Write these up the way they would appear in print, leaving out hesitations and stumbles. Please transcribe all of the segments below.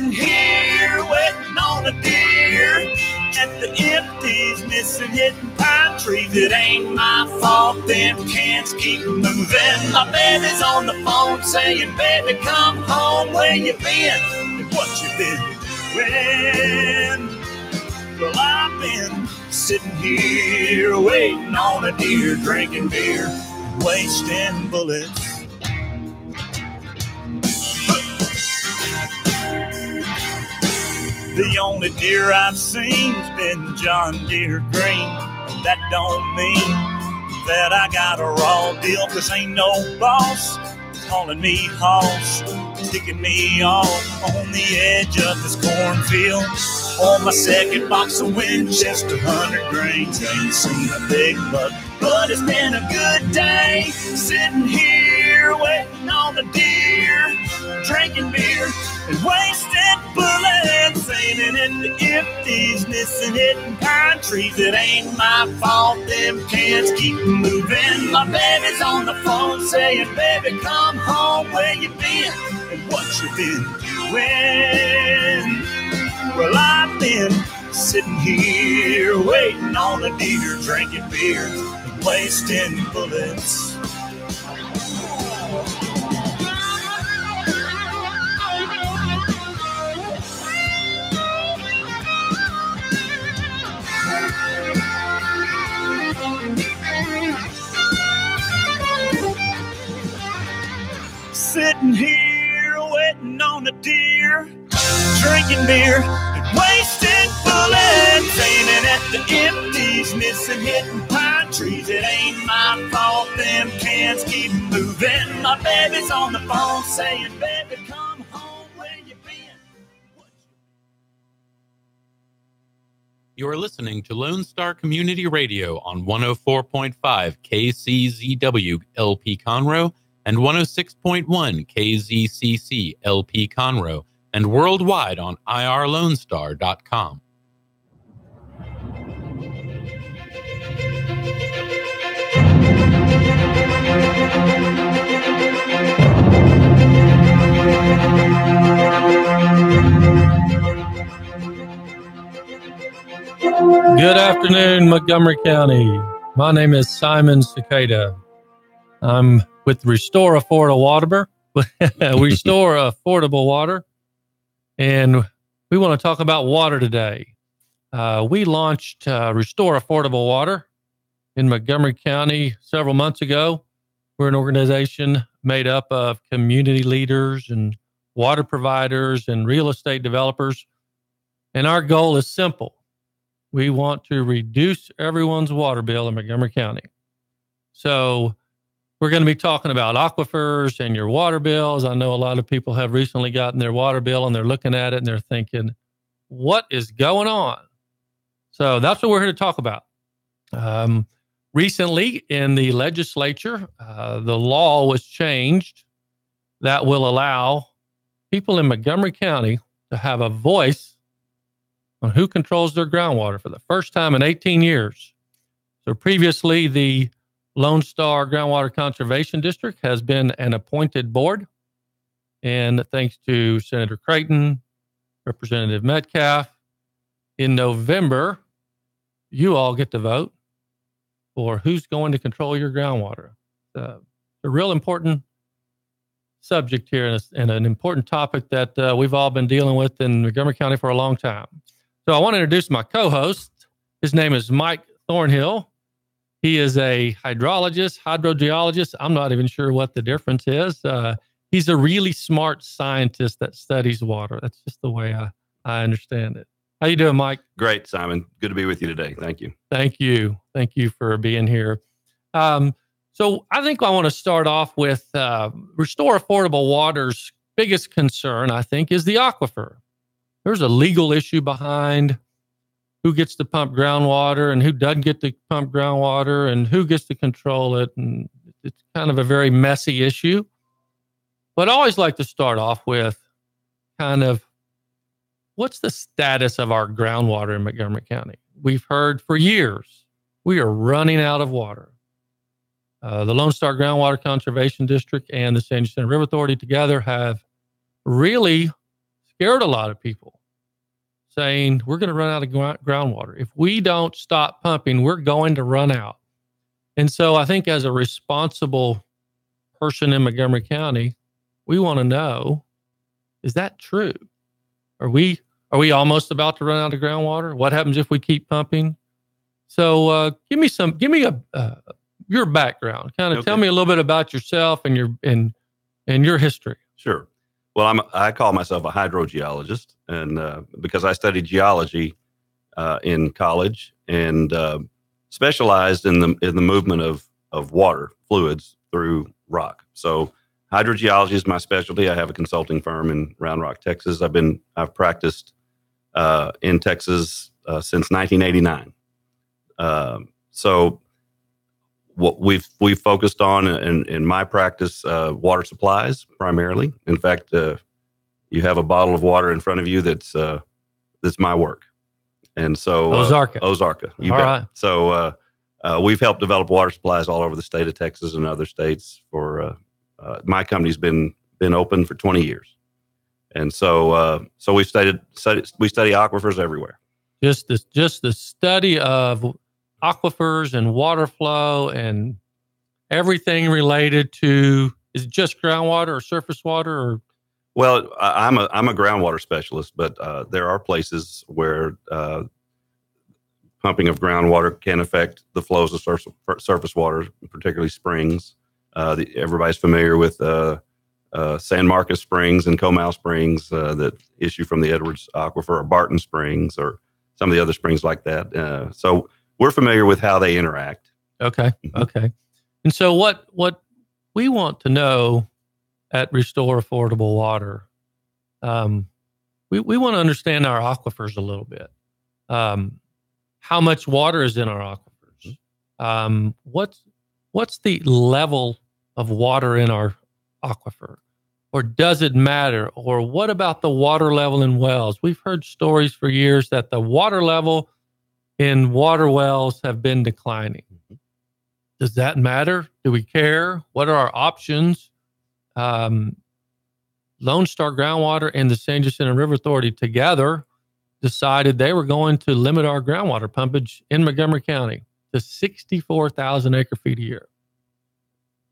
sitting here waiting on a deer at the empties, missing hitting pine trees. It ain't my fault, them cans keep moving. My baby's on the phone saying, baby, come home. Where you been and what you been doing? Well, I've been sitting here waiting on a deer, drinking beer, wasting bullets. The only deer I've seen's been John Deere green. And that don't mean that I got a raw deal, 'cause ain't no boss calling me hoss, ticking me off on the edge of this cornfield. On my second box of Winchester 100 grains, ain't seen a big buck, but it's been a good day. Sitting here waiting on the deer, drinking beer and wasting bullets, aiming at the empties, missing hitting pine trees. It ain't my fault, them cans keep moving. My baby's on the phone saying, baby, come home. Where you been and what you been doing? Well, I've been sitting here waiting on a deer, drinking beer and wasting bullets. Sitting here waiting on a deer, drinking beer and wasting bullets, aiming at the empties, missing hitting pine trees. It ain't my fault, them cans keep moving. My baby's on the phone saying, baby, come home. Where you been? You're listening to Lone Star Community Radio on 104.5 KCZW LP Conroe and 106.1 KZCC LP Conroe, and worldwide on irlonestar.com. Good afternoon, Montgomery County. My name is Simon Cicada. I'm with Restore Affordable Water. Restore Affordable Water. And we want to talk about water today. We launched Restore Affordable Water in Montgomery County several months ago. We're an organization made up of community leaders and water providers and real estate developers. And our goal is simple. We want to reduce everyone's water bill in Montgomery County. So we're going to be talking about aquifers and your water bills. I know a lot of people have recently gotten their water bill and they're looking at it and they're thinking, what is going on? So that's what we're here to talk about. Recently in the legislature, the law was changed that will allow people in Montgomery County to have a voice on who controls their groundwater for the first time in 18 years. So previously, the Lone Star Groundwater Conservation District has been an appointed board. And thanks to Senator Creighton, Representative Metcalf, in November, you all get to vote for who's going to control your groundwater. It's a real important subject here and an important topic that we've all been dealing with in Montgomery County for a long time. So I want to introduce my co-host. His name is Mike Thornhill. He is a hydrologist, hydrogeologist. I'm not even sure what the difference is. He's a really smart scientist that studies water. That's just the way I understand it. How you doing, Mike? Great, Simon. Good to be with you today. Thank you. Thank you. Thank you for being here. So I think I want to start off with Restore Affordable Water's biggest concern, I think, is the aquifer. There's a legal issue behind who gets to pump groundwater and who doesn't get to pump groundwater and who gets to control it. And it's kind of a very messy issue. But I always like to start off with kind of what's the status of our groundwater in Montgomery County? We've heard for years we are running out of water. The Lone Star Groundwater Conservation District and the San Jacinto River Authority together have really scared a lot of people, saying we're going to run out of groundwater. If we don't stop pumping, we're going to run out. And so I think as a responsible person in Montgomery County, we want to know, is that true? Are we almost about to run out of groundwater? What happens if we keep pumping? So give me your background. Kind of tell me a little bit about yourself and your history. Sure. Well, I call myself a hydrogeologist, and because I studied geology in college and specialized in the movement of water fluids through rock. So hydrogeology is my specialty. I have a consulting firm in Round Rock, Texas. I've practiced in Texas since 1989. So what we've focused on in my practice, water supplies primarily. In fact, you have a bottle of water in front of you that's my work. And so Ozarka, you bet. Right. So we've helped develop water supplies all over the state of Texas and other states. For my company's been open for 20 years, and so we study aquifers everywhere. Just the study of aquifers and water flow and everything related to, is it just groundwater or surface water? Or well, I'm a groundwater specialist, but there are places where pumping of groundwater can affect the flows of surface water, particularly springs. Everybody's familiar with San Marcos Springs and Comal Springs that issue from the Edwards Aquifer, or Barton Springs, or some of the other springs like that. So we're familiar with how they interact. Okay. Okay. And so what we want to know at Restore Affordable Water, we want to understand our aquifers a little bit. How much water is in our aquifers? What's the level of water in our aquifer? Or does it matter? Or what about the water level in wells? We've heard stories for years that the water level in water wells have been declining. Does that matter? Do we care? What are our options? Lone Star Groundwater and the San Jacinto River Authority together decided they were going to limit our groundwater pumpage in Montgomery County to 64,000 acre feet a year.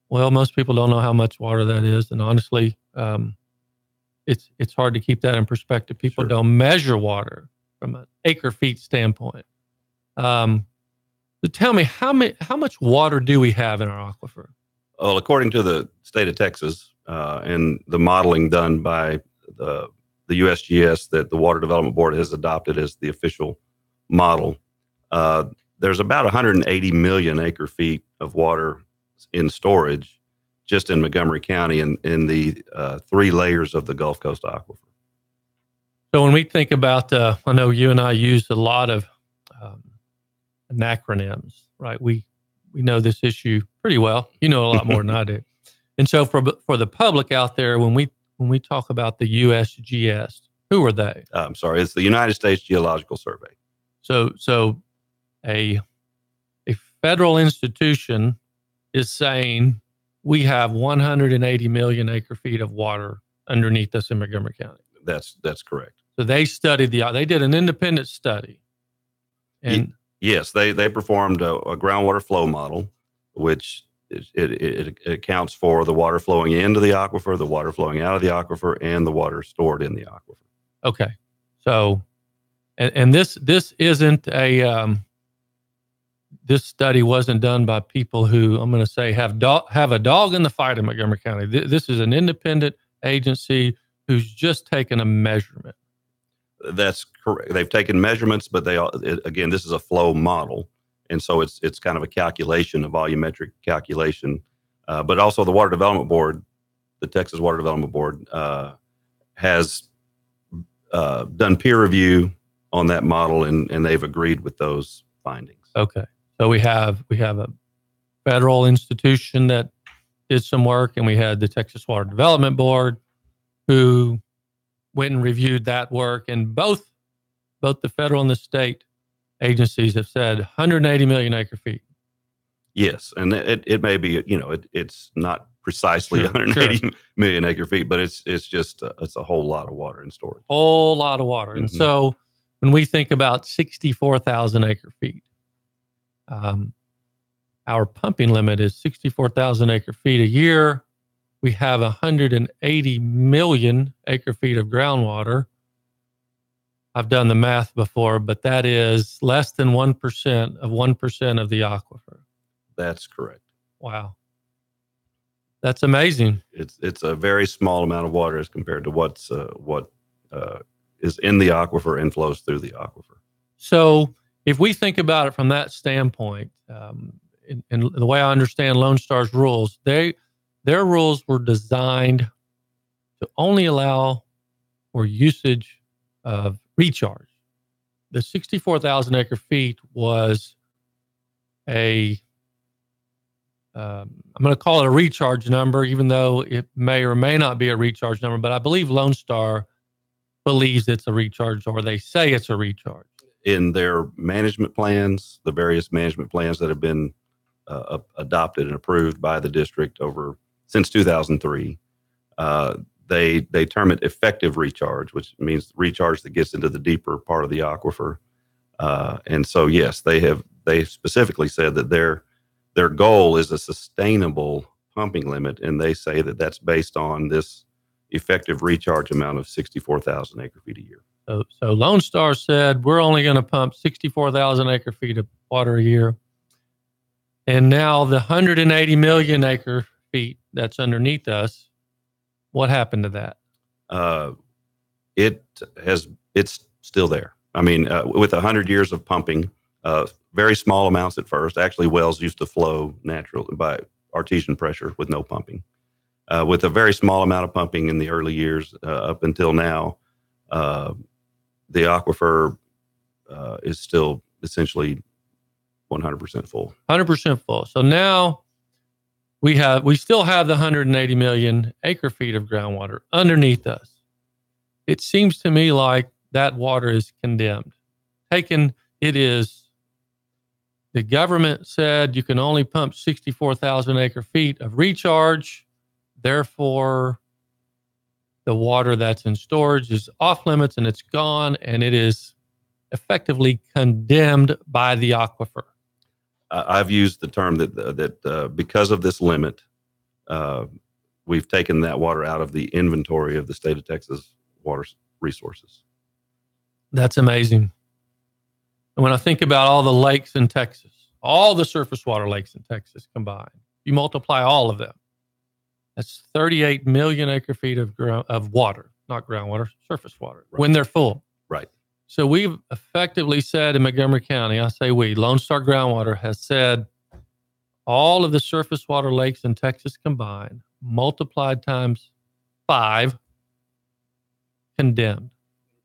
Well, most people don't know how much water that is, and honestly, it's hard to keep that in perspective. People don't measure water from an acre feet standpoint. So tell me, how much water do we have in our aquifer? Well, according to the state of Texas and the modeling done by the USGS that the Water Development Board has adopted as the official model, there's about 180 million acre feet of water in storage just in Montgomery County in the 3 layers of the Gulf Coast aquifer. So when we think about, I know you and I use a lot of acronyms, right? We know this issue pretty well. You know a lot more than I do. And so for the public out there, when we talk about the USGS, who are they? I'm sorry, it's the United States Geological Survey. So a federal institution is saying we have 180 million acre feet of water underneath us in Montgomery County. That's correct. So they did an independent study. And yes, they performed a groundwater flow model, which it accounts for the water flowing into the aquifer, the water flowing out of the aquifer, and the water stored in the aquifer. Okay. So, and this isn't this study wasn't done by people who, I'm going to say, have a dog in the fight in Montgomery County. This is an independent agency who's just taken a measurement. That's correct. They've taken measurements, but again, this is a flow model. And so it's kind of a calculation, a volumetric calculation. But also the Water Development Board, the Texas Water Development Board, has done peer review on that model, and they've agreed with those findings. Okay. So we have a federal institution that did some work, and we had the Texas Water Development Board who went and reviewed that work, and both the federal and the state agencies have said 180 million acre feet. Yes, and it may be, it's not precisely 180 million acre feet, but it's just it's a whole lot of water in storage. Whole lot of water. And so when we think about 64,000 acre feet, our pumping limit is 64,000 acre feet a year. We have 180 million acre feet of groundwater. I've done the math before, but that is less than 1% of the aquifer. That's correct. Wow. That's amazing. It's a very small amount of water as compared to what is in the aquifer and flows through the aquifer. So if we think about it from that standpoint, and the way I understand Lone Star's rules, their rules were designed to only allow for usage of recharge. The 64,000 acre feet was I'm going to call it a recharge number, even though it may or may not be a recharge number, but I believe Lone Star believes it's a recharge, or they say it's a recharge. In their management plans, the various management plans that have been adopted and approved by the district since 2003, they term it effective recharge, which means recharge that gets into the deeper part of the aquifer. And so, yes, they specifically said that their goal is a sustainable pumping limit, and they say that that's based on this effective recharge amount of 64,000 acre feet a year. So Lone Star said, we're only going to pump 64,000 acre feet of water a year. And now the 180 million acre feet that's underneath us, what happened to that? It's still there. I mean, with 100 years of pumping, very small amounts at first. Actually, wells used to flow naturally by artesian pressure with no pumping. With a very small amount of pumping in the early years up until now, the aquifer is still essentially 100% full. 100% full. So now we still have the 180 million acre feet of groundwater underneath us. It seems to me like that water is condemned. The government said you can only pump 64,000 acre feet of recharge. Therefore, the water that's in storage is off limits and it's gone, and it is effectively condemned by the aquifer. I've used the term that because of this limit, we've taken that water out of the inventory of the state of Texas water resources. That's amazing. And when I think about all the lakes in Texas, all the surface water lakes in Texas combined, you multiply all of them, that's 38 million acre feet of water, not groundwater, surface water, right, when they're full. Right. So we've effectively said in Montgomery County, I say we, Lone Star Groundwater has said all of the surface water lakes in Texas combined, multiplied times 5, condemned.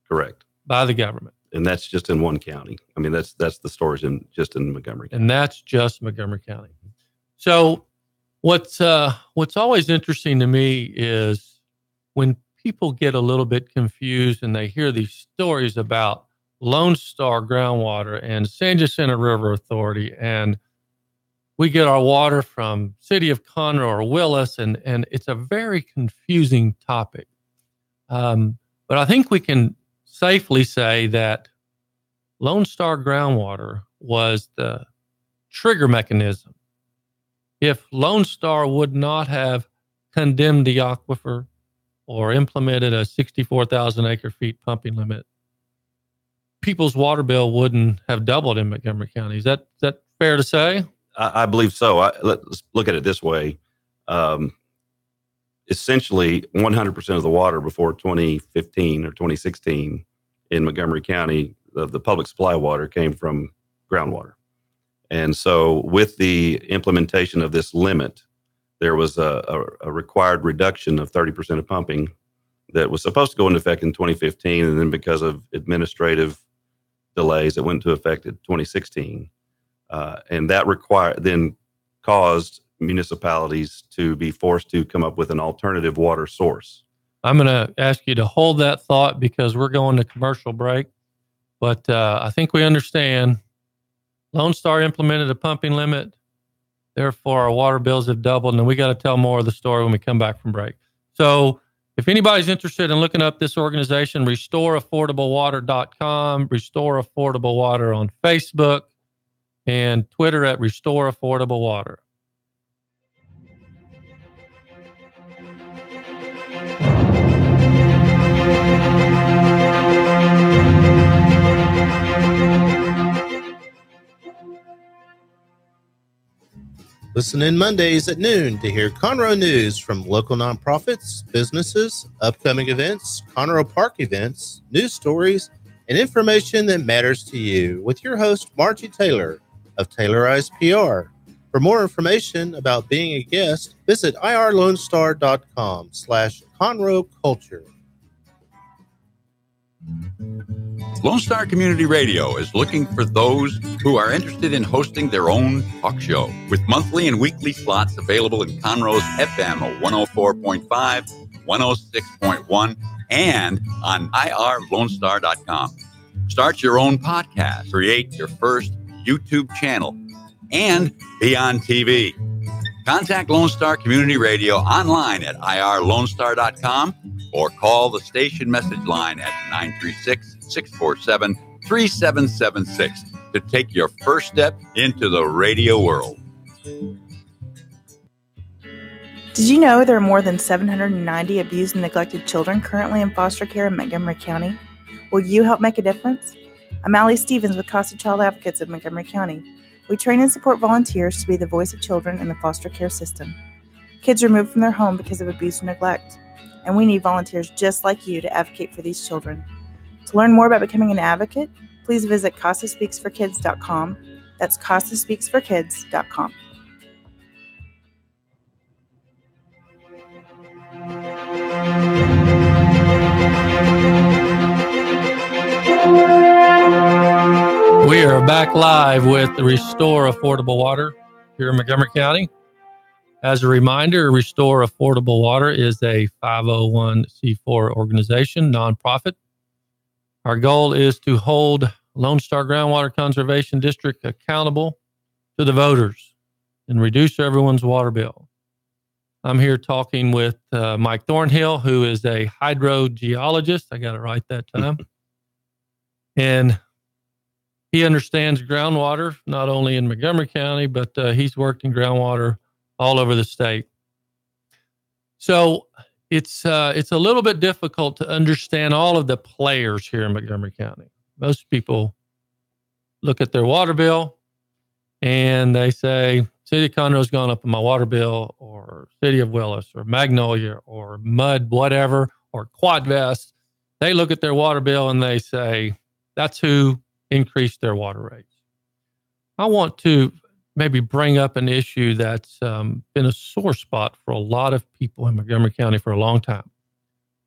Correct. By the government. And that's just in one county. I mean, that's the storage just in Montgomery County. And that's just Montgomery County. So what's always interesting to me is when people get a little bit confused and they hear these stories about Lone Star Groundwater and San Jacinto River Authority, and we get our water from City of Conroe or Willis, and it's a very confusing topic. But I think we can safely say that Lone Star Groundwater was the trigger mechanism. If Lone Star would not have condemned the aquifer or implemented a 64,000 acre feet pumping limit, people's water bill wouldn't have doubled in Montgomery County. Is that fair to say? I believe so. Let's look at it this way. Essentially, 100% of the water before 2015 or 2016 in Montgomery County, the public supply water came from groundwater. And so with the implementation of this limit, there was a required reduction of 30% of pumping that was supposed to go into effect in 2015. And then because of administrative delays, it went into effect in 2016. And that then caused municipalities to be forced to come up with an alternative water source. I'm going to ask you to hold that thought because we're going to commercial break. But I think we understand Lone Star implemented a pumping limit. Therefore, our water bills have doubled, and we got to tell more of the story when we come back from break. So if anybody's interested in looking up this organization, restoreaffordablewater.com, Restore Affordable Water on Facebook, and Twitter at Restore Affordable Water. Listen in Mondays at noon to hear Conroe news from local nonprofits, businesses, upcoming events, Conroe Park events, news stories, and information that matters to you with your host, Margie Taylor of Taylorized PR. For more information about being a guest, visit irlonestar.com/Conroe Culture. Lone Star Community Radio is looking for those who are interested in hosting their own talk show with monthly and weekly slots available in Conroe's FM 104.5, 106.1, and on irlonestar.com. Start your own podcast, create your first YouTube channel, and be on TV. Contact Lone Star Community Radio online at irlonestar.com or call the station message line at 936-647-3776 to take your first step into the radio world. Did you know there are more than 790 abused and neglected children currently in foster care in Montgomery County? Will you help make a difference? I'm Allie Stevens with Casa Child Advocates of Montgomery County. We train and support volunteers to be the voice of children in the foster care system. Kids are removed from their home because of abuse and neglect, and we need volunteers just like you to advocate for these children. To learn more about becoming an advocate, please visit CasaSpeaksForKids.com. That's CasaSpeaksForKids.com. We are back live with Restore Affordable Water here in Montgomery County. As a reminder, Restore Affordable Water is a 501c4 organization, nonprofit. Our goal is to hold Lone Star Groundwater Conservation District accountable to the voters and reduce everyone's water bill. I'm here talking with Mike Thornhill, who is a hydrogeologist. I got it right that time. And he understands groundwater, not only in Montgomery County, but he's worked in groundwater all over the state. So it's a little bit difficult to understand all of the players here in Montgomery County. Most people look at their water bill and they say, City of Conroe's gone up in my water bill, or City of Willis, or Magnolia, or Mud, whatever, or Quadvest. They look at their water bill and they say, that's who increased their water rates. I want to maybe bring up an issue that's been a sore spot for a lot of people in Montgomery County for a long time.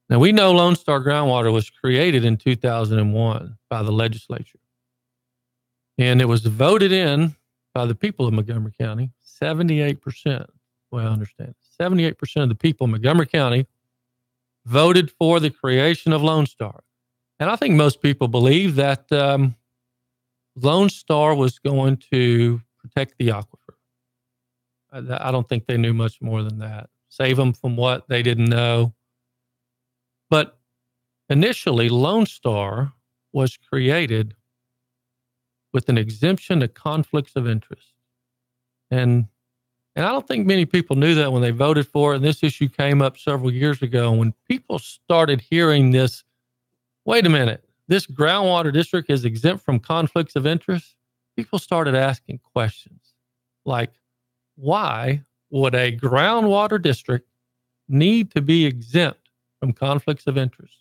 Now, we know Lone Star Groundwater was created in 2001 by the legislature. And it was voted in by the people of Montgomery County, 78%. Well, I understand. 78% of the people in Montgomery County voted for the creation of Lone Star. And I think most people believe that Lone Star was going to protect the aquifer. I don't think they knew much more than that. Save them from what they didn't know. But initially, Lone Star was created with an exemption to conflicts of interest. And I don't think many people knew that when they voted for it. And this issue came up several years ago. When people started hearing this, wait a minute, this groundwater district is exempt from conflicts of interest, people started asking questions like, why would a groundwater district need to be exempt from conflicts of interest?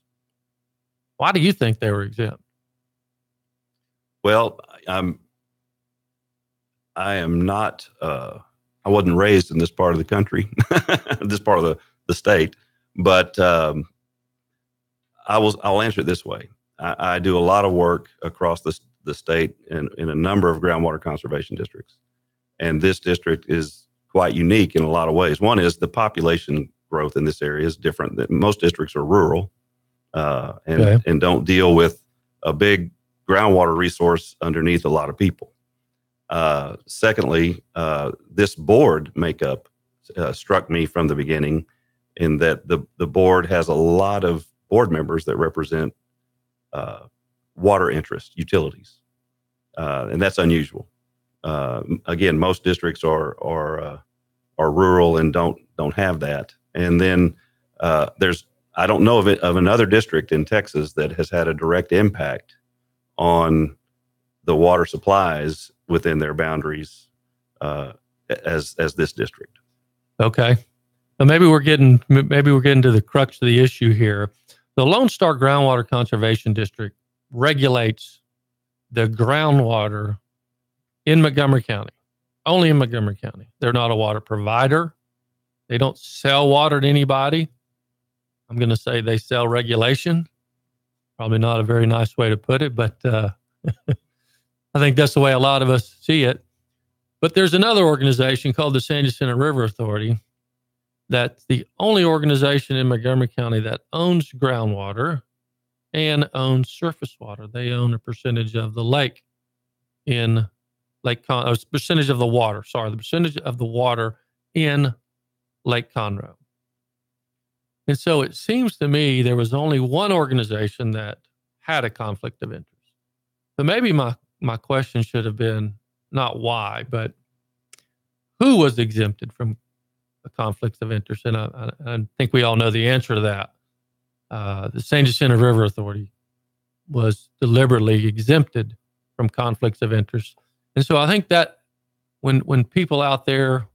Why do you think they were exempt? Well, I am not, I wasn't raised in this part of the country, this part of the state, but I'll answer it this way. I do a lot of work across the state in a number of groundwater conservation districts. And this district is quite unique in a lot of ways. One is the population growth in this area is different. Most districts are rural and don't deal with a big groundwater resource underneath a lot of people. Secondly, this board makeup struck me from the beginning, in that the board has a lot of board members that represent water interest utilities, and that's unusual. Again, most districts are rural and don't have that. And then I don't know of another district in Texas that has had a direct impact on the water supplies within their boundaries as this district. Okay. So maybe we're getting to the crux of the issue here. The Lone Star Groundwater Conservation District regulates the groundwater in Montgomery County, only in Montgomery County. They're not a water provider. They don't sell water to anybody. I'm going to say they sell regulation. Probably not a very nice way to put it, but I think that's the way a lot of us see it. But there's another organization called the San Jacinto River Authority. That's the only organization in Montgomery County that owns groundwater and owns surface water. They own a percentage of the lake in percentage of the water. Sorry, the percentage of the water in Lake Conroe. And so it seems to me there was only one organization that had a conflict of interest. So maybe my question should have been not why, but who was exempted from a conflict of interest? And I think we all know the answer to that. The San Jacinto River Authority was deliberately exempted from conflicts of interest. And so I think that when people out there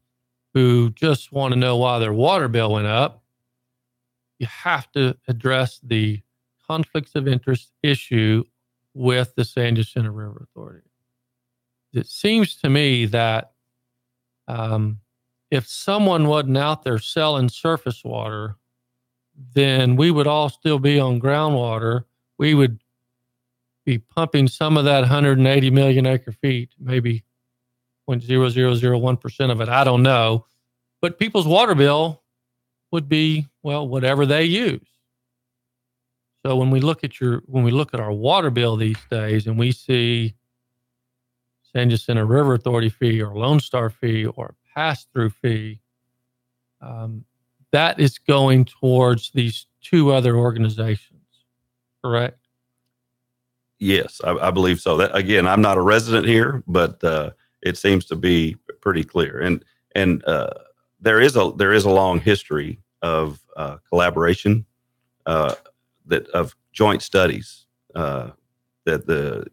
who just want to know why their water bill went up, you have to address the conflicts of interest issue with the San Jacinto River Authority. It seems to me that if someone wasn't out there selling surface water, then we would all still be on groundwater. We would be pumping some of that 180 million acre feet, maybe 0.0001% of it. I don't know. But people's water bill would be, well, whatever they use. So when we look at our water bill these days and we see San Jacinto River Authority fee or Lone Star fee or pass-through fee, that is going towards these two other organizations, correct? Yes, I believe so. That, again, I'm not a resident here, but it seems to be pretty clear. And there is a long history of collaboration, of joint studies that the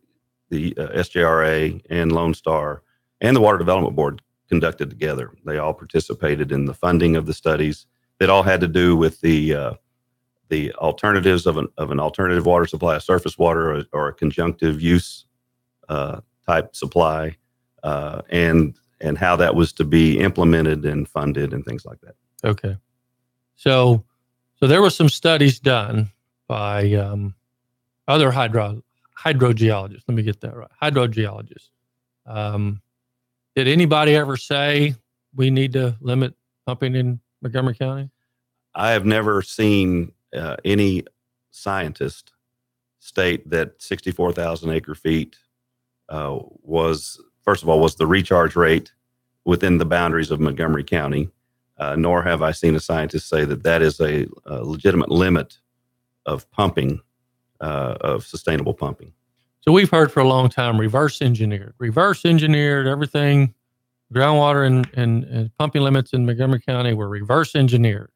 SJRA and Lone Star and the Water Development Board conducted together. They all participated in the funding of the studies. It all had to do with the alternatives of an alternative water supply, a surface water or a conjunctive use type supply, and how that was to be implemented and funded and things like that. Okay, so there were some studies done by other hydrogeologists. Let me get that right. Hydrogeologists. Did anybody ever say we need to limit pumping in Montgomery County? I have never seen any scientist state that 64,000 acre feet was the recharge rate within the boundaries of Montgomery County, nor have I seen a scientist say that is a legitimate limit of pumping, of sustainable pumping. So we've heard for a long time reverse engineered everything. Groundwater and pumping limits in Montgomery County were reverse engineered.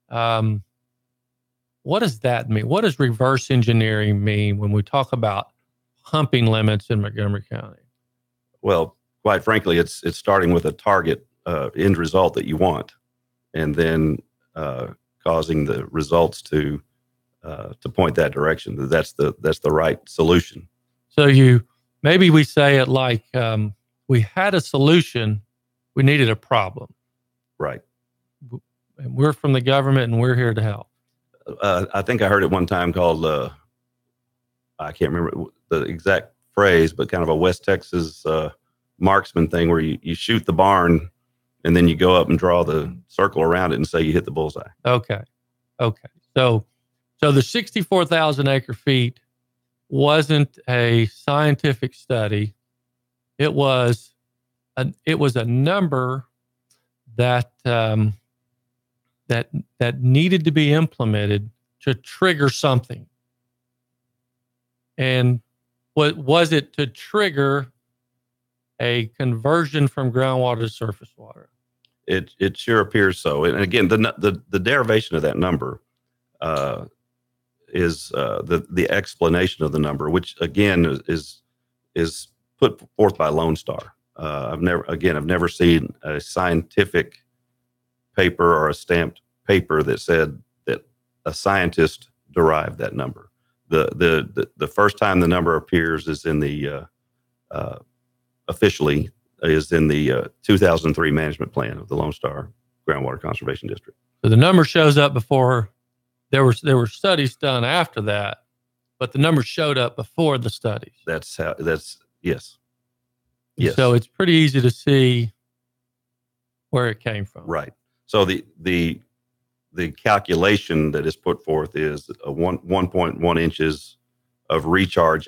What does that mean? What does reverse engineering mean when we talk about pumping limits in Montgomery County? Well, quite frankly, it's starting with a target end result that you want, and then causing the results to point that direction. That's the right solution. So maybe we say it like we had a solution, we needed a problem. Right. And we're from the government, and we're here to help. I think I heard it one time called, I can't remember the exact phrase, but kind of a West Texas marksman thing where you shoot the barn and then you go up and draw the circle around it and say you hit the bullseye. Okay. So the 64,000 acre feet wasn't a scientific study It was a number that that needed to be implemented to trigger something. And what was it to trigger a conversion from groundwater to surface water? It sure appears so. And again, the derivation of that number is the explanation of the number, which again is put forth by Lone Star. I've never seen a scientific paper or a stamped paper that said that a scientist derived that number. The first time the number appears is in the officially is in the 2003 management plan of the Lone Star Groundwater Conservation District. So the number shows up before there were studies done after that, but the number showed up before the studies. Yes. So it's pretty easy to see where it came from. Right. So the calculation that is put forth is 1.1 inches of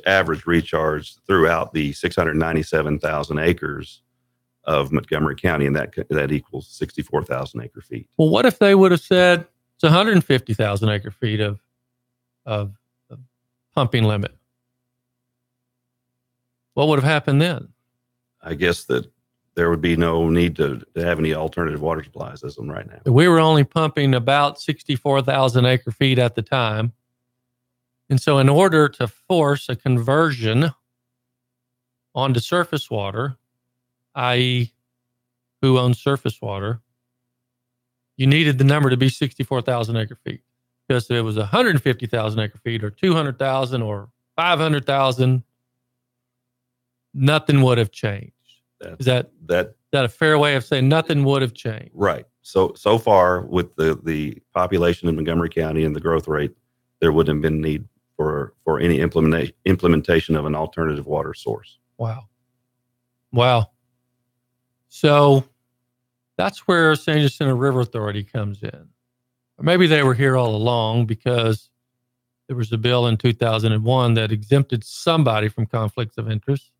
average recharge throughout the 697,000 acres of Montgomery County, and that equals 64,000 acre feet. Well, what if they would have said it's 150,000 acre feet of pumping limit? What would have happened then? I guess that there would be no need to have any alternative water supplies as of right now. We were only pumping about 64,000 acre feet at the time. And so in order to force a conversion onto surface water, i.e. who owns surface water, you needed the number to be 64,000 acre feet. Because if it was 150,000 acre feet or 200,000 or 500,000, nothing would have changed. Is that a fair way of saying nothing would have changed? Right. So far with the population in Montgomery County and the growth rate, there wouldn't have been need for any implementation of an alternative water source. Wow. So that's where San Jacinto River Authority comes in. Or maybe they were here all along because there was a bill in 2001 that exempted somebody from conflicts of interest.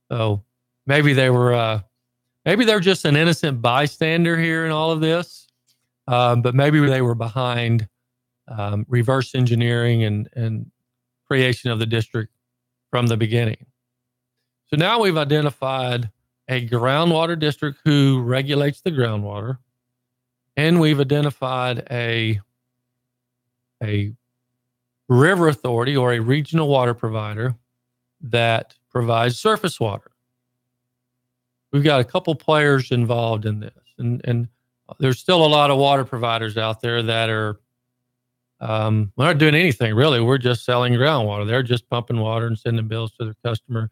So maybe they were just an innocent bystander here in all of this, but maybe they were behind reverse engineering and creation of the district from the beginning. So now we've identified a groundwater district who regulates the groundwater, and we've identified a river authority or a regional water provider that provides surface water. We've got a couple players involved in this, and there's still a lot of water providers out there that are we're not doing anything really. We're just selling groundwater. They're just pumping water and sending bills to their customer.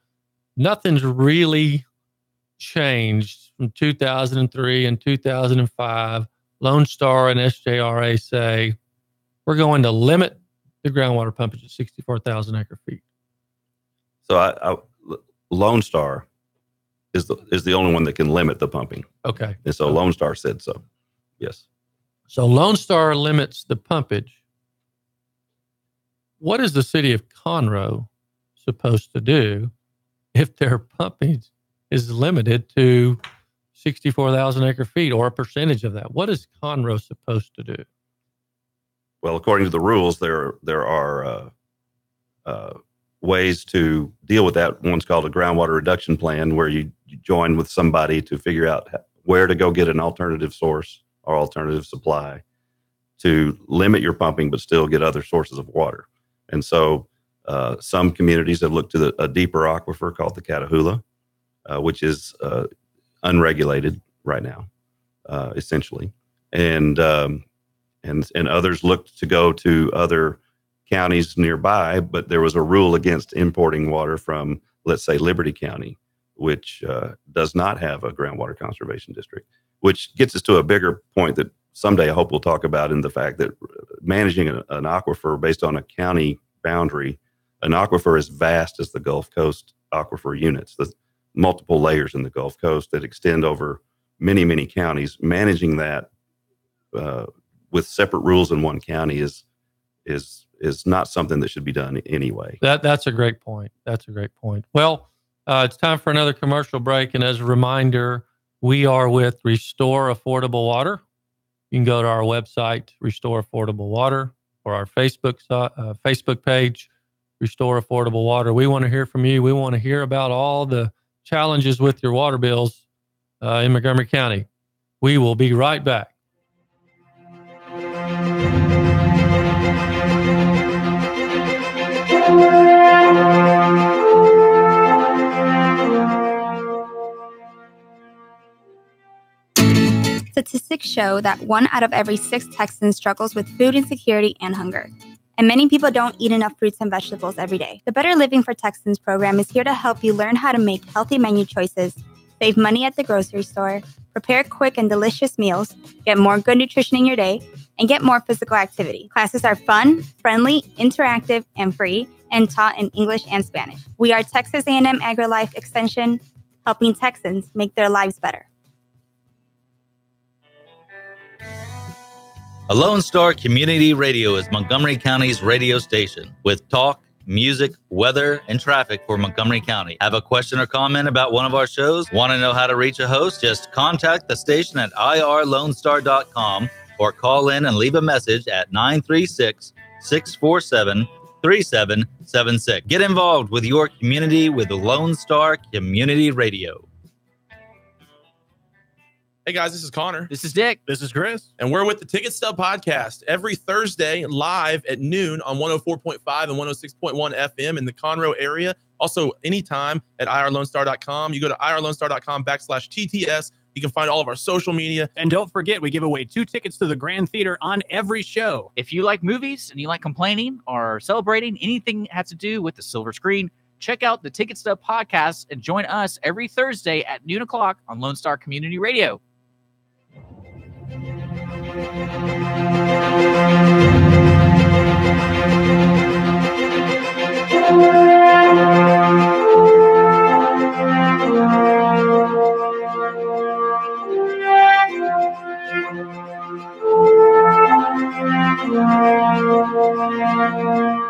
Nothing's really changed from 2003 and 2005. Lone Star and SJRA say we're going to limit the groundwater pumpage to 64,000 acre feet. So Lone Star is the only one that can limit the pumping. Okay. And so Lone Star said so. Yes. So Lone Star limits the pumpage. What is the city of Conroe supposed to do if their pumping is limited to 64,000 acre feet or a percentage of that? What is Conroe supposed to do? Well, according to the rules, there are ways to deal with that. One's called a groundwater reduction plan, where you join with somebody to figure out where to go get an alternative source or alternative supply to limit your pumping, but still get other sources of water. And so some communities have looked to a deeper aquifer called the Catahoula, which is unregulated right now, essentially. And others looked to go to other counties nearby, but there was a rule against importing water from, let's say, Liberty County, which does not have a groundwater conservation district, which gets us to a bigger point that someday I hope we'll talk about, in the fact that managing an aquifer based on a county boundary, an aquifer as vast as the Gulf Coast aquifer units, the multiple layers in the Gulf Coast that extend over many, many counties. Managing that with separate rules in one county is not something that should be done anyway. That's a great point. Well, It's time for another commercial break. And as a reminder, we are with Restore Affordable Water. You can go to our website, Restore Affordable Water, or our Facebook page, Restore Affordable Water. We want to hear from you. We want to hear about all the challenges with your water bills in Montgomery County. We will be right back. Statistics show that 1 out of every 6 Texans struggles with food insecurity and hunger. And many people don't eat enough fruits and vegetables every day. The Better Living for Texans program is here to help you learn how to make healthy menu choices, save money at the grocery store, prepare quick and delicious meals, get more good nutrition in your day, and get more physical activity. Classes are fun, friendly, interactive, and free, and taught in English and Spanish. We are Texas A&M AgriLife Extension, helping Texans make their lives better. A Lone Star Community Radio is Montgomery County's radio station with talk, music, weather, and traffic for Montgomery County. Have a question or comment about one of our shows? Want to know how to reach a host? Just contact the station at irlonestar.com or call in and leave a message at 936-647-3776. Get involved with your community with Lone Star Community Radio. Hey guys, this is Connor. This is Dick. This is Chris. And we're with the Ticket Stub Podcast every Thursday live at noon on 104.5 and 106.1 FM in the Conroe area. Also, anytime at irlonestar.com. You go to irlonestar.com/TTS. You can find all of our social media. And don't forget, we give away 2 tickets to the Grand Theater on every show. If you like movies and you like complaining or celebrating anything that has to do with the silver screen, check out the Ticket Stub Podcast and join us every Thursday at noon o'clock on Lone Star Community Radio.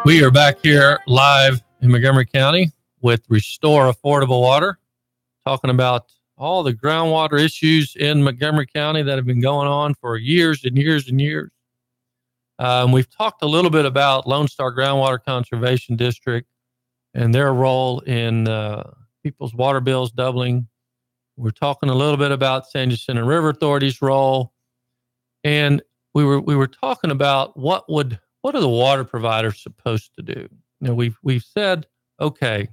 We are back here live in Montgomery County with Restore Affordable Water, talking about all the groundwater issues in Montgomery County that have been going on for years and years and years. We've talked a little bit about Lone Star Groundwater Conservation District and their role in people's water bills doubling. We're talking a little bit about San Jacinto River Authority's role, and we were talking about what are the water providers supposed to do? You know, we've said, okay,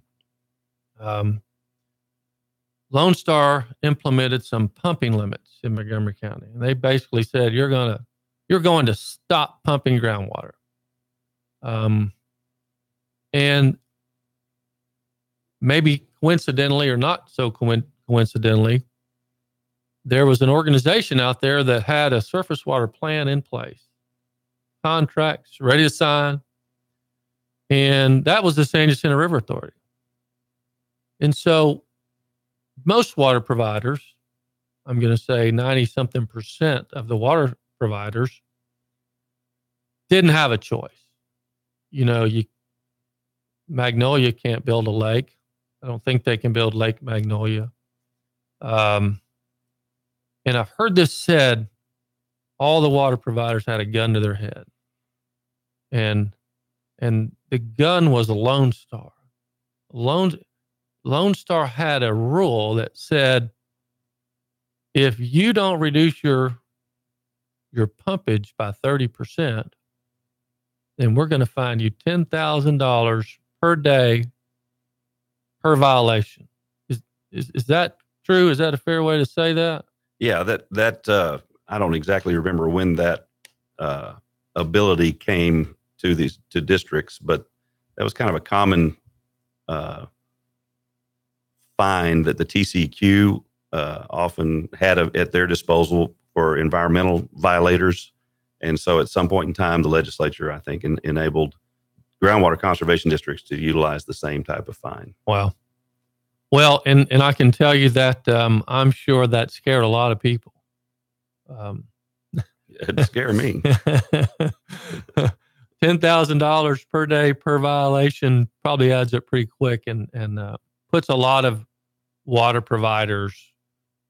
Lone Star implemented some pumping limits in Montgomery County, and they basically said you're going to stop pumping groundwater. And maybe coincidentally or not so coincidentally, there was an organization out there that had a surface water plan in place, contracts ready to sign, and that was the San Jacinto River Authority. And so most water providers, I'm going to say 90-something% of the water providers, didn't have a choice. You know, Magnolia can't build a lake. I don't think they can build Lake Magnolia. And I've heard this said, all the water providers had a gun to their head. And the gun was a Lone Star. Lone Star had a rule that said, if you don't reduce your pumpage by 30%, then we're going to fine you $10,000 per day per violation. Is that true? Is that a fair way to say that? Yeah, that I don't exactly remember when that ability came to districts, but that was kind of a common fine that the TCEQ often had at their disposal for environmental violators. And so at some point in time, the legislature, I think, enabled groundwater conservation districts to utilize the same type of fine. Wow. Well, and I can tell you that I'm sure that scared a lot of people. It'd scare me. $10,000 per day per violation probably adds up pretty quick, and puts a lot of water providers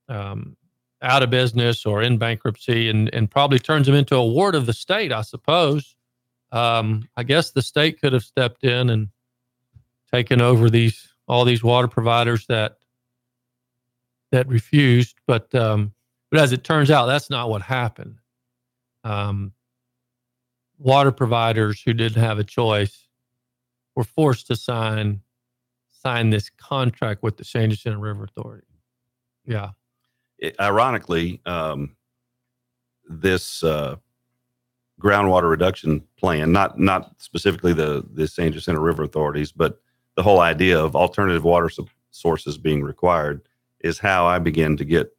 out of business or in bankruptcy, and probably turns them into a ward of the state, I suppose. I guess the state could have stepped in and taken over all these water providers that refused, but as it turns out, that's not what happened. Water providers who didn't have a choice were forced to sign this contract with the San Jacinto River Authority. Yeah. Ironically, this groundwater reduction plan, not specifically the San Jacinto River authorities, but the whole idea of alternative water sources being required is how I began to get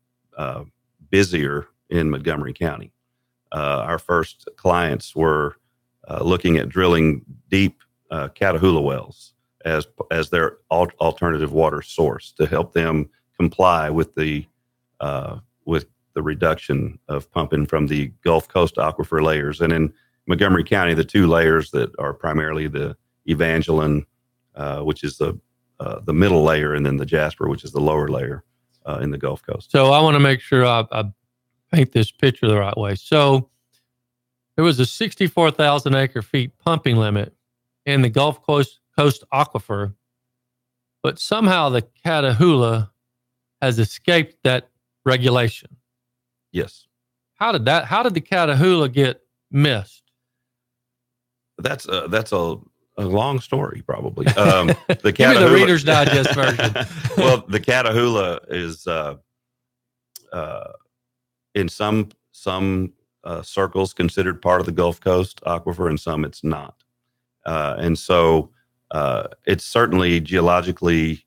busier in Montgomery County. Our first clients were looking at drilling deep Catahoula wells as their alternative water source to help them comply with the reduction of pumping from the Gulf Coast aquifer layers. And in Montgomery County, the two layers that are primarily the Evangeline, which is the middle layer, and then the Jasper, which is the lower layer in the Gulf Coast. So I want to make sure I paint this picture the right way. So there was a 64,000 acre feet pumping limit in the Gulf Coast aquifer, but somehow the Catahoula has escaped that regulation. Yes. How did the Catahoula get missed? That's a long story, probably. The Give me the Reader's Digest version. Well, the Catahoula is in some circles considered part of the Gulf Coast aquifer, and some it's not. And so it's certainly geologically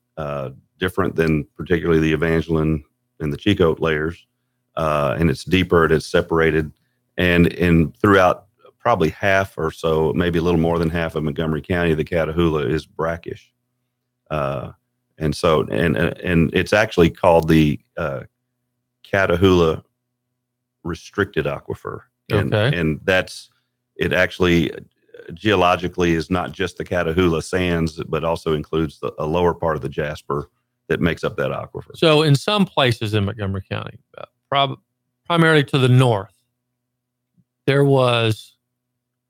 different than particularly the Evangeline and the Chicote layers, and it's deeper and it's separated. And throughout probably half or so, maybe a little more than half of Montgomery County, the Catahoula is brackish. And so, and it's actually called the Catahoula restricted aquifer. And it actually geologically is not just the Catahoula sands, but also includes a lower part of the Jasper that makes up that aquifer. So in some places in Montgomery County, primarily to the north, there was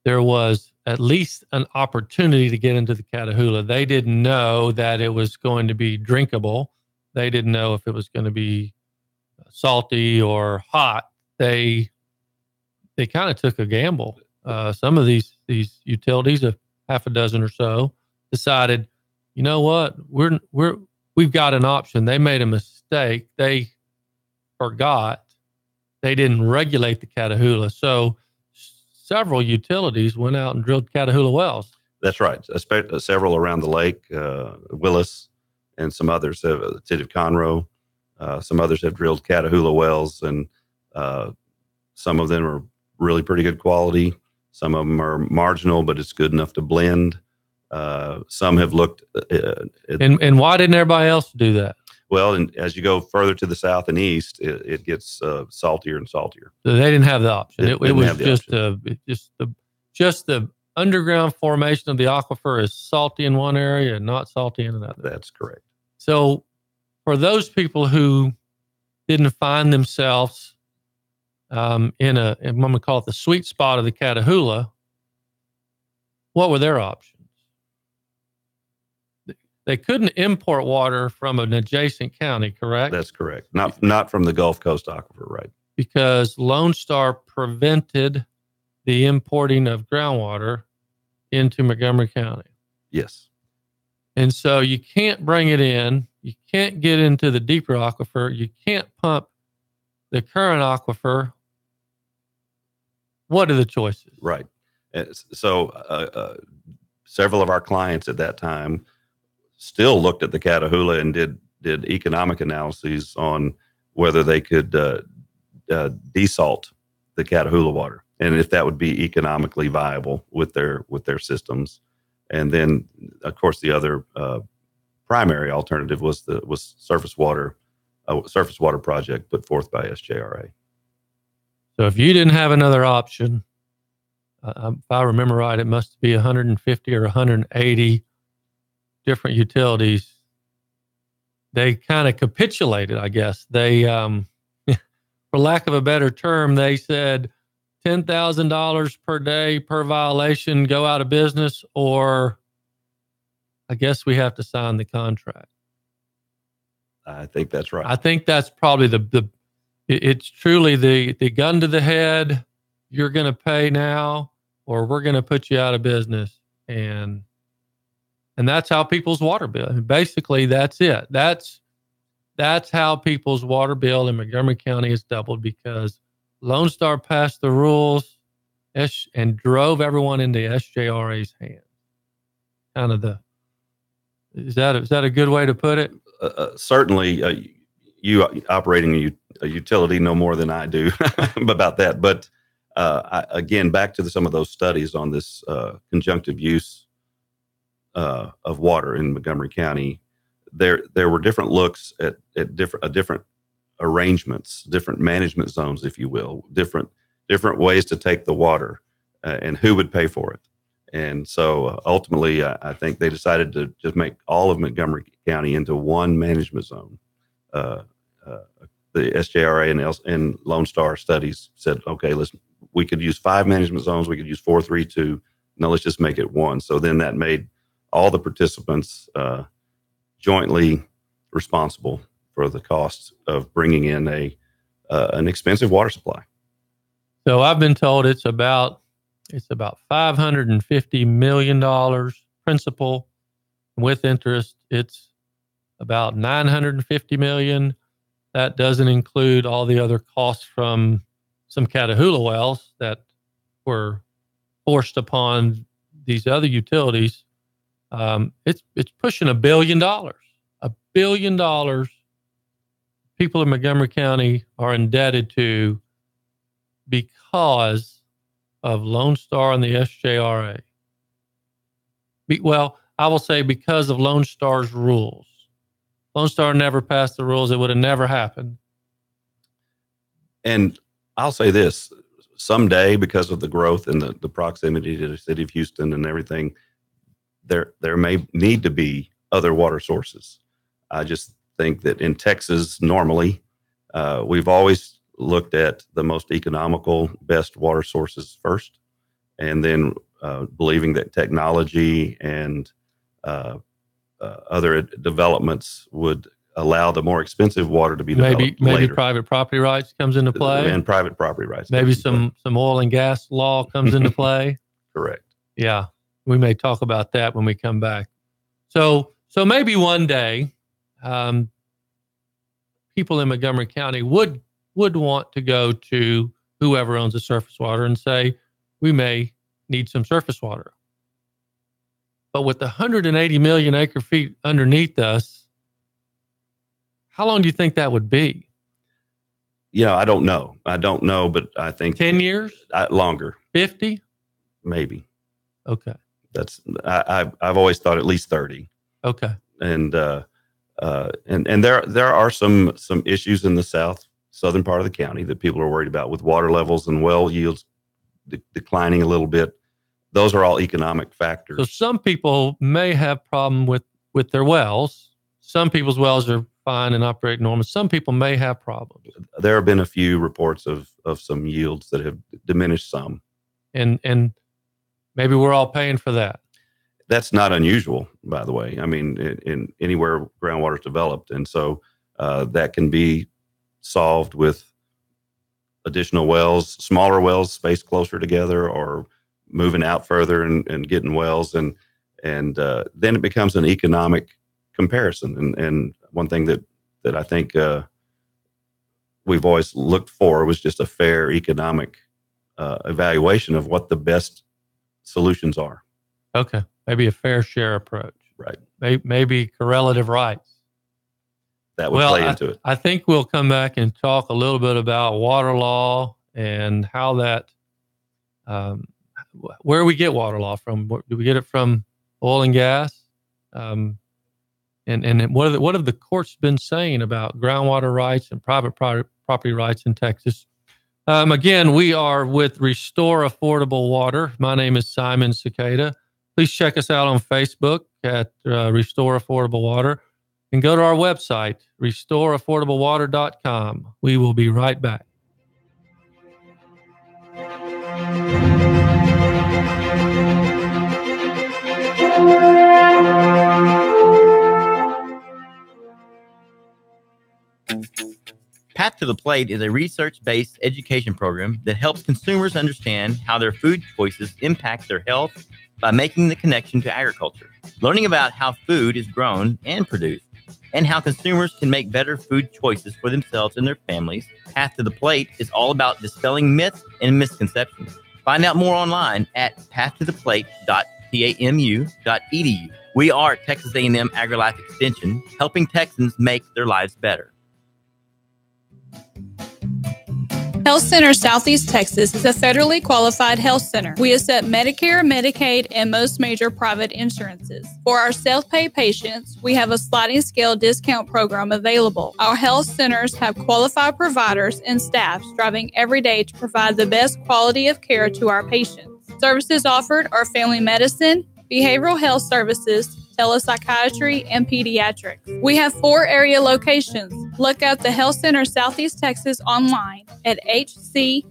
at least an opportunity to get into the Catahoula. They didn't know that it was going to be drinkable. They didn't know if it was going to be salty or hot. They kind of took a gamble. Some of these utilities, a half a dozen or so, decided, you know what, we've got an option. They made a mistake. They forgot. They didn't regulate the Catahoula. So several utilities went out and drilled Catahoula wells. That's right. Several around the lake, Willis, and some others have, the city of Conroe. Some others have drilled Catahoula wells, and some of them are really pretty good quality. Some of them are marginal, but it's good enough to blend. Some have looked and why didn't everybody else do that? Well, and as you go further to the south and east, it gets saltier and saltier. So they didn't have the option. It was just the underground formation of the aquifer is salty in one area and not salty in another. That's correct. So for those people who didn't find themselves I'm going to call it the sweet spot of the Catahoula, what were their options? They couldn't import water from an adjacent county, correct? That's correct. Not from the Gulf Coast aquifer, right? Because Lone Star prevented the importing of groundwater into Montgomery County. Yes. And so you can't bring it in. You can't get into the deeper aquifer. You can't pump the current aquifer. What are the choices? Right. So several of our clients at that time still looked at the Catahoula and did economic analyses on whether they could desalt the Catahoula water, and if that would be economically viable with their systems. And then, of course, the other primary alternative was surface water project put forth by SJRA. So if you didn't have another option, if I remember right, it must be 150 or 180 different utilities they kind of capitulated, I guess. They, for lack of a better term, they said $10,000 per day per violation, go out of business, or I guess we have to sign the contract. I think that's right. I think that's probably it's truly the gun to the head. You're going to pay now, or we're going to put you out of business. And that's how people's water bill. Basically, that's it. That's how people's water bill in Montgomery County is doubled, because Lone Star passed the rules and drove everyone into SJRA's hands. Kind of is that a good way to put it? Certainly, you operating a utility know more than I do about that. But again, back to some of those studies on this conjunctive use of water in Montgomery County, there were different looks at different arrangements, different management zones, if you will, different ways to take the water, and who would pay for it. And so ultimately, I think they decided to just make all of Montgomery County into one management zone. The SJRA and Lone Star studies said, okay, we could use 5 management zones, we could use 4, 3, 2. No, let's just make it one. So then that made all the participants jointly responsible for the cost of bringing in an expensive water supply. So I've been told it's about $550 million principal with interest. It's about $950 million. That doesn't include all the other costs from some Catahoula wells that were forced upon these other utilities. It's pushing $1 billion. $1 billion people in Montgomery County are indebted to because of Lone Star and the SJRA. Well, I will say because of Lone Star's rules. Lone Star never passed the rules. It would have never happened. And I'll say this, someday, because of the growth and the proximity to the city of Houston and everything, there may need to be other water sources. I just think that in Texas, normally, we've always looked at the most economical, best water sources first, and then believing that technology and other developments would allow the more expensive water to be developed maybe later. Private property rights comes into play, and private property rights. Maybe some oil and gas law comes into play. Correct. Yeah, we may talk about that when we come back. So maybe one day, people in Montgomery County would want to go to whoever owns the surface water and say, we may need some surface water. But with the 180 million acre feet underneath us, how long do you think that would be? Yeah, I don't know, but I think 10 years? Longer. 50? Maybe. Okay. That's I've always thought at least 30. Okay. And there are some issues in the southern part of the county that people are worried about with water levels and well yields declining a little bit. Those are all economic factors. So some people may have problem with their wells. Some people's wells are fine and operate normal. Some people may have problems. There have been a few reports of some yields that have diminished some. And maybe we're all paying for that. That's not unusual, by the way. I mean, in anywhere groundwater is developed. And so that can be solved with additional wells, smaller wells spaced closer together, or moving out further and getting wells. And then it becomes an economic comparison. And one thing that I think we've always looked for was just a fair economic evaluation of what the best solutions are. Okay. Maybe a fair share approach. Right. Maybe correlative rights. That would play into it. I think we'll come back and talk a little bit about water law and how that, where we get water law from. Do we get it from oil and gas? And what have the courts been saying about groundwater rights and private property rights in Texas? Again, we are with Restore Affordable Water. My name is Simon Cicada. Please check us out on Facebook at Restore Affordable Water. and go to our website, restoreaffordablewater.com. We will be right back. Path to the Plate is a research-based education program that helps consumers understand how their food choices impact their health by making the connection to agriculture, learning about how food is grown and produced, and how consumers can make better food choices for themselves and their families. Path to the Plate is all about dispelling myths and misconceptions. Find out more online at pathtotheplate.tamu.edu. We are Texas A&M AgriLife Extension, helping Texans make their lives better. Health Center Southeast Texas is a federally qualified health center. We accept Medicare, Medicaid, and most major private insurances. For our self-pay patients, we have a sliding scale discount program available. Our health centers have qualified providers and staff striving every day to provide the best quality of care to our patients. Services offered are family medicine, behavioral health services, telepsychiatry, and pediatrics. We have 4 area locations. Look up the Health Center Southeast Texas online at hcset.com.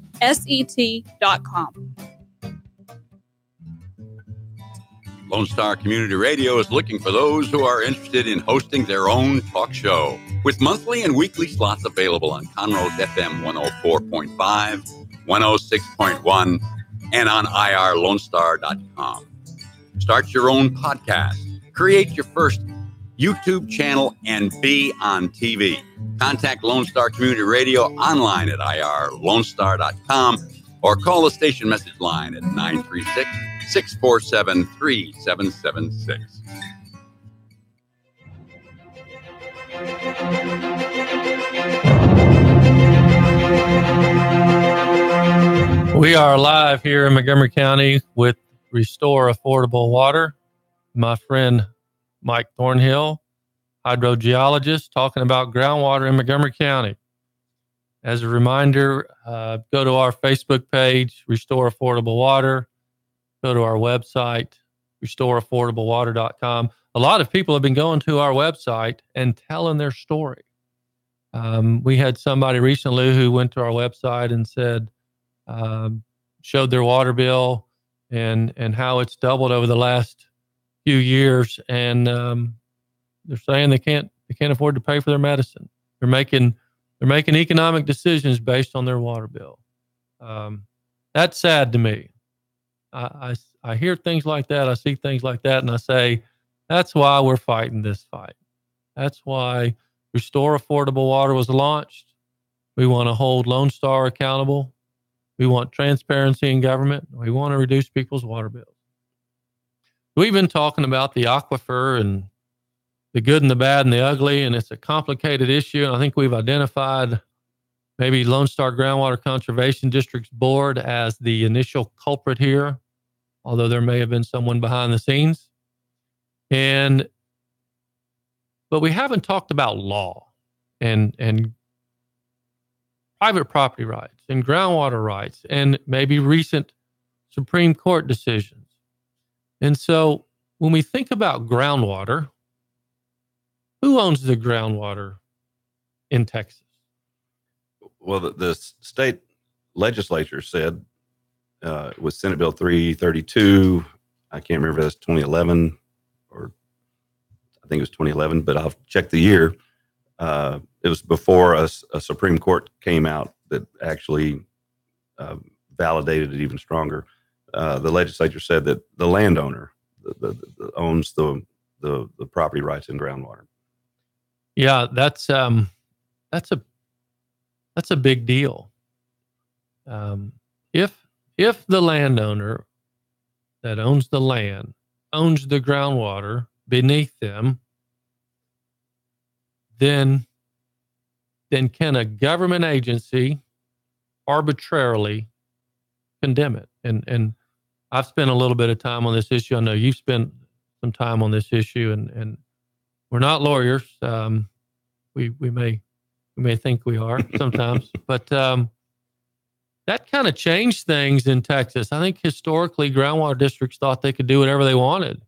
Lone Star Community Radio is looking for those who are interested in hosting their own talk show, with monthly and weekly slots available on Conroe's FM 104.5, 106.1, and on irlonestar.com. Start your own podcast, create your first YouTube channel, and be on TV. Contact Lone Star Community Radio online at irlonestar.com or call the station message line at 936-647-3776. We are live here in Montgomery County with Restore Affordable Water. My friend Mike Thornhill, hydrogeologist, talking about groundwater in Montgomery County. As a reminder, go to our Facebook page, Restore Affordable Water. Go to our website, restoreaffordablewater.com. A lot of people have been going to our website and telling their story. We had somebody recently who went to our website and said, showed their water bill and how it's doubled over the last few years, and they're saying they can't afford to pay for their medicine. They're making economic decisions based on their water bill. That's sad to me. I hear things like that. I see things like that, and I say, that's why we're fighting this fight. That's why Restore Affordable Water was launched. We want to hold Lone Star accountable. We want transparency in government. We want to reduce people's water bills. We've been talking about the aquifer and the good and the bad and the ugly, and it's a complicated issue. And I think we've identified maybe Lone Star Groundwater Conservation District's board as the initial culprit here, although there may have been someone behind the scenes. But we haven't talked about law and private property rights and groundwater rights and maybe recent Supreme Court decisions. And so when we think about groundwater, who owns the groundwater in Texas? Well, the state legislature said with Senate Bill 332, I can't remember if that's 2011 or I think it was 2011, but I'll check the year. It was before a Supreme Court came out that actually validated it even stronger. The legislature said that the landowner owns the property rights in groundwater. Yeah, that's a big deal. If the landowner that owns the land owns the groundwater beneath them, then can a government agency arbitrarily condemn it? And I've spent a little bit of time on this issue. I know you've spent some time on this issue, and we're not lawyers. We may think we are sometimes, but that kind of changed things in Texas. I think historically, groundwater districts thought they could do whatever they wanted.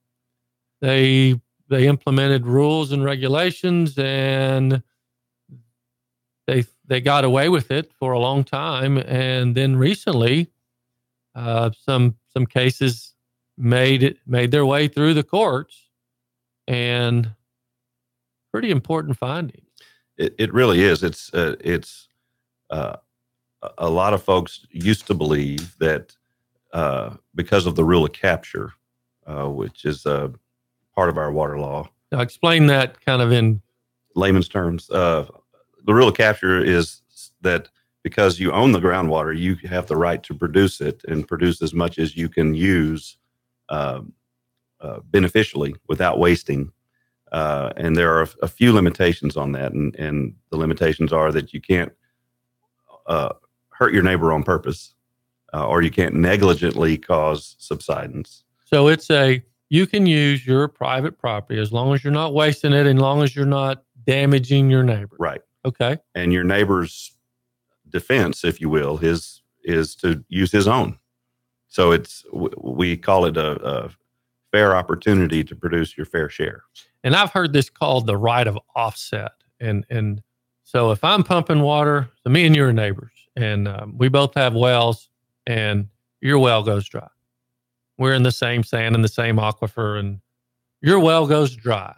They they implemented rules and regulations, and they got away with it for a long time. And then recently, some cases made their way through the courts, and pretty important findings. It really is. It's a lot of folks used to believe that because of the rule of capture, which is part of our water law. Now explain that kind of in layman's terms. The rule of capture is that because you own the groundwater, you have the right to produce it and produce as much as you can use beneficially without wasting. And there are a few limitations on that. And the limitations are that you can't hurt your neighbor on purpose, or you can't negligently cause subsidence. So you can use your private property as long as you're not wasting it, and as long as you're not damaging your neighbor. Right. Okay. And your neighbor's defense, if you will, is to use his own. So we call it a fair opportunity to produce your fair share. And I've heard this called the right of offset. And so if I'm pumping water, so me and you are neighbors, and we both have wells, and your well goes dry. We're in the same sand and the same aquifer, and your well goes dry.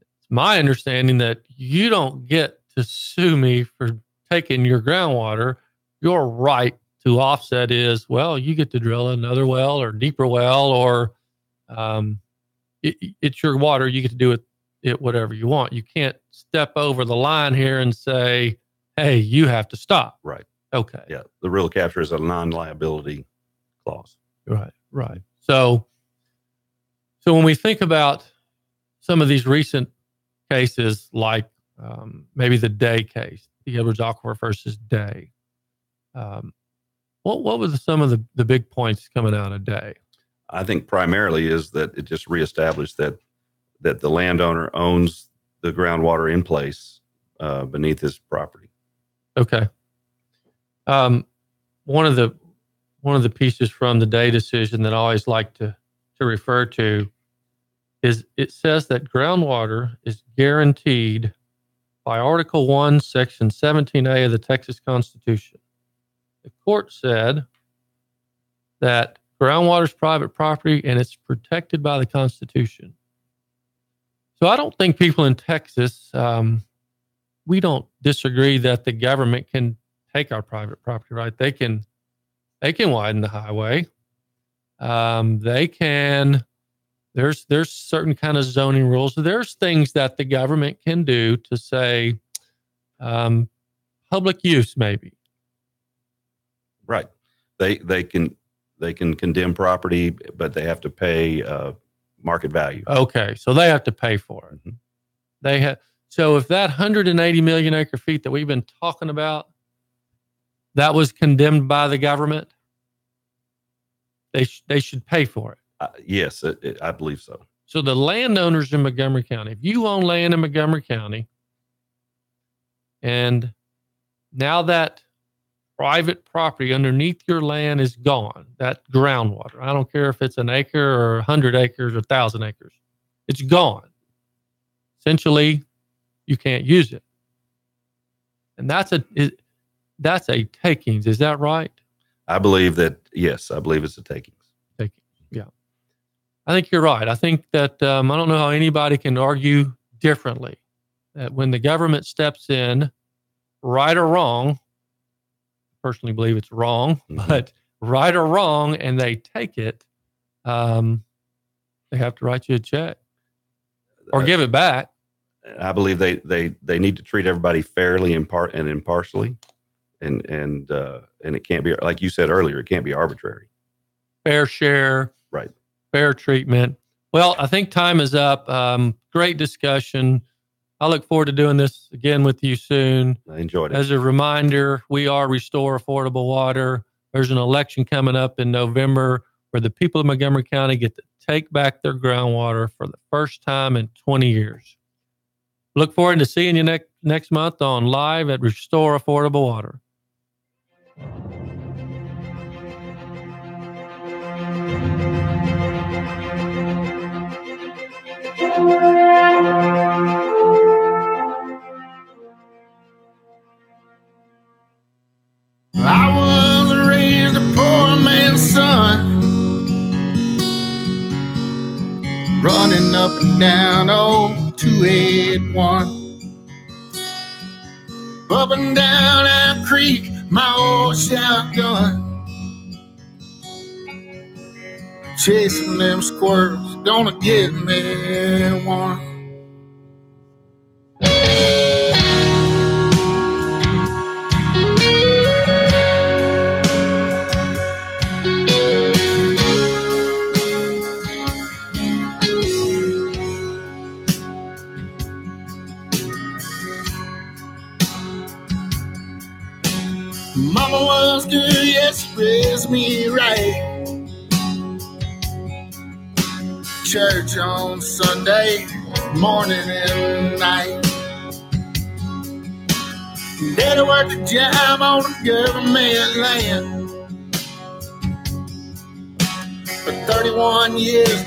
It's my understanding that you don't get to sue me for taking your groundwater. Your right to offset is, well, you get to drill another well or deeper well, or it's your water. You get to do it whatever you want. You can't step over the line here and say, hey, you have to stop. Right. Okay. Yeah. The rule of capture is a non-liability clause. Right. So when we think about some of these recent cases, like maybe the Day case, the Edwards Aquifer versus Day, what were some of the big points coming out of Day? I think primarily is that it just reestablished that the landowner owns the groundwater in place beneath his property. Okay. One of the pieces from the Day decision that I always like to refer to is it says that groundwater is guaranteed by Article 1, Section 17A of the Texas Constitution. The court said that groundwater is private property and it's protected by the Constitution. So I don't think people in Texas, we don't disagree that the government can take our private property, right? They can widen the highway. They can. There's certain kind of zoning rules. There's things that the government can do to say public use, maybe. Right. They can condemn property, but they have to pay market value. Okay, so they have to pay for it. Mm-hmm. They have. So if that 180 million acre feet that we've been talking about, that was condemned by the government, they should pay for it. Yes, I believe so. So the landowners in Montgomery County, if you own land in Montgomery County, and now that private property underneath your land is gone, that groundwater, I don't care if it's an acre or 100 acres or 1,000 acres, it's gone. Essentially, you can't use it. And that's a takings. Is that right? I believe that, yes, I believe it's a takings. Yeah. I think you're right. I think that I don't know how anybody can argue differently. That when the government steps in, right or wrong, I personally believe it's wrong, but right or wrong, and they take it, they have to write you a check or give it back. I believe they need to treat everybody fairly and impartially, and it can't be, like you said earlier, it can't be arbitrary. Fair share. Right. Fair treatment. Well, I think time is up. Great discussion. I look forward to doing this again with you soon. I enjoyed it. As a reminder, we are Restore Affordable Water. There's an election coming up in November where the people of Montgomery County get to take back their groundwater for the first time in 20 years. Look forward to seeing you next month on Live at Restore Affordable Water. I was raised a poor man's son, running up and down old 281. Up and down that creek, my old shotgun, chasing them squirrels, gonna get me one. Mama was good, yes, she raised me right. Church on Sunday morning and night. Daddy worked a job on the government land for 31 years.